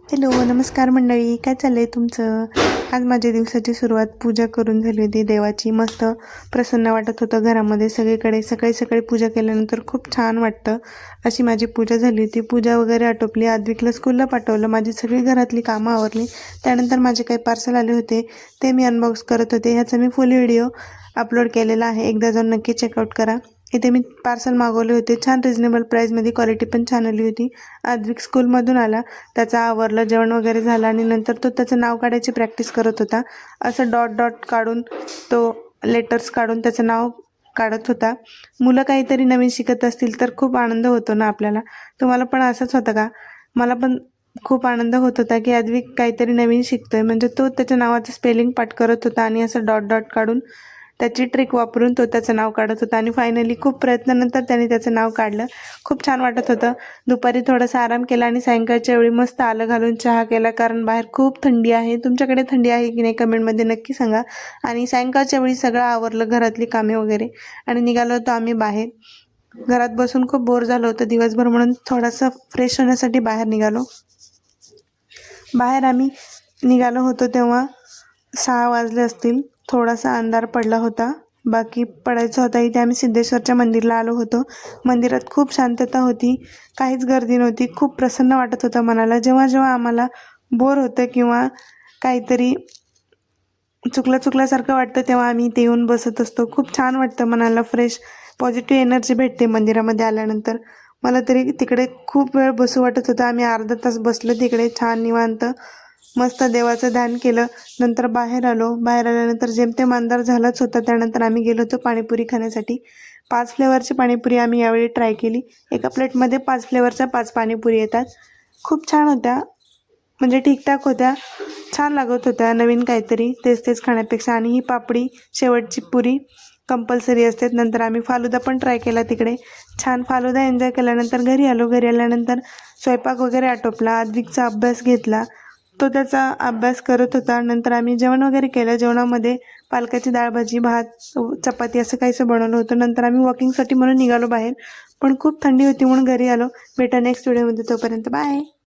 Hello, नमस्कार मंडळी. काय चाललंय तुमचं? आज माझ्या दिवसाची सुरुवात पूजा करून झाली होती देवाची. मस्त प्रसन्न वाटत होतं घरामध्ये सगळीकडे. सकाळी सकाळी पूजा केल्यानंतर खूप छान वाटतं. अशी माझी पूजा झाली होती. पूजा वगैरे आटोपली. आद्विकला स्कूलला पाठवलं. माझी सगळी घरातली कामं आवरली. त्यानंतर माझे काही पार्सल आले होते ते मी अनबॉक्स करत होते. ह्याचा मी फुल व्हिडिओ अपलोड केलेला आहे. एकदा जाऊन नक्की चेकआउट करा. इथे मी पार्सल मागवले होते. छान रिजनेबल प्राईजमध्ये, क्वालिटी पण छान आली होती. आद्विक स्कूलमधून आला, त्याचं आवरलं, जेवण वगैरे झालं आणि नंतर तो त्याचं नाव काढायची प्रॅक्टिस करत होता. असं डॉट डॉट काढून, तो लेटर्स काढून त्याचं नाव काढत होता. मुलं काहीतरी नवीन शिकत असतील तर खूप आनंद होतो ना आपल्याला. तुम्हाला पण असंच होतं का? मला पण खूप आनंद होत होता की आद्विक काहीतरी नवीन शिकतोय. म्हणजे तो त्याच्या नावाचं स्पेलिंग पाठ करत होता आणि असं डॉट डॉट काढून त्याची ट्रिक वापरून तो त्याचं नाव काढत होता आणि फायनली खूप प्रयत्नानंतर त्याने त्याचं नाव काढलं. खूप छान वाटत होतं. दुपारी थोडासा आराम केला आणि सायंकाळच्या वेळी मस्त आलं घालून चहा केला, कारण बाहेर खूप थंडी आहे. तुमच्याकडे थंडी आहे की नाही कमेंटमध्ये नक्की सांगा. आणि सायंकाळच्या वेळी सगळं आवरलं, घरातली कामे वगैरे, आणि निघालो होतो आम्ही बाहेर. घरात बसून खूप बोर झालं होतं दिवसभर, म्हणून थोडंसं फ्रेश होण्यासाठी बाहेर निघालो. बाहेर आम्ही निघालो होतो तेव्हा 6 वाजले असतील. थोडासा अंधार पडला होता, बाकी पडायचा होता. इथे आम्ही सिद्धेश्वरच्या मंदिरला आलो होतो. मंदिरात खूप शांतता होती, काहीच गर्दी नव्हती. खूप प्रसन्न वाटत होतं मनाला. जेव्हा जेव्हा आम्हाला बोर होतं किंवा काहीतरी चुकल्यासारखं वाटतं तेव्हा आम्ही इथे येऊन बसत असतो. खूप छान वाटतं मनाला, फ्रेश पॉझिटिव्ह एनर्जी भेटते मंदिरामध्ये आल्यानंतर. मला तरी तिकडे खूप वेळ बसू वाटत होतं. आम्ही अर्धा तास बसलो तिकडे छान निवांत. मस्त देवाचं ध्यान केलं. नंतर बाहेर आलो. बाहेर आल्यानंतर जेमतेम अंधार झालाच होता. त्यानंतर आम्ही गेलो होतो पाणीपुरी खाण्यासाठी. 5 फ्लेवरची पाणीपुरी आम्ही यावेळी ट्राय केली. एका प्लेटमध्ये 5 फ्लेवरच्या 5 पाणीपुरी येतात. खूप छान होत्या, म्हणजे ठीकठाक होत्या. छान लागत होत्या, नवीन काहीतरी तेच खाण्यापेक्षा. आणि ही पापडी शेवटची पुरी कंपल्सरी असते. नंतर आम्ही फालुदा पण ट्राय केला तिकडे. छान फालुदा एन्जॉय केल्यानंतर घरी आलो. घरी आल्यानंतर स्वयंपाक वगैरे आटोपला. आद्विकचा अभ्यास घेतला. तो त्याचा अभ्यास करत होता. नंतर आम्ही जेवण वगैरे केलं. जेवणामध्ये पालकाची डाळ, भाजी, भात, चपाती असं काहीसं बनवलं होतं. नंतर आम्ही वॉकिंगसाठी म्हणून निघालो बाहेर, पण खूप थंडी होती म्हणून घरी आलो. भेटा नेक्स्ट व्हिडिओमध्ये. तोपर्यंत बाय.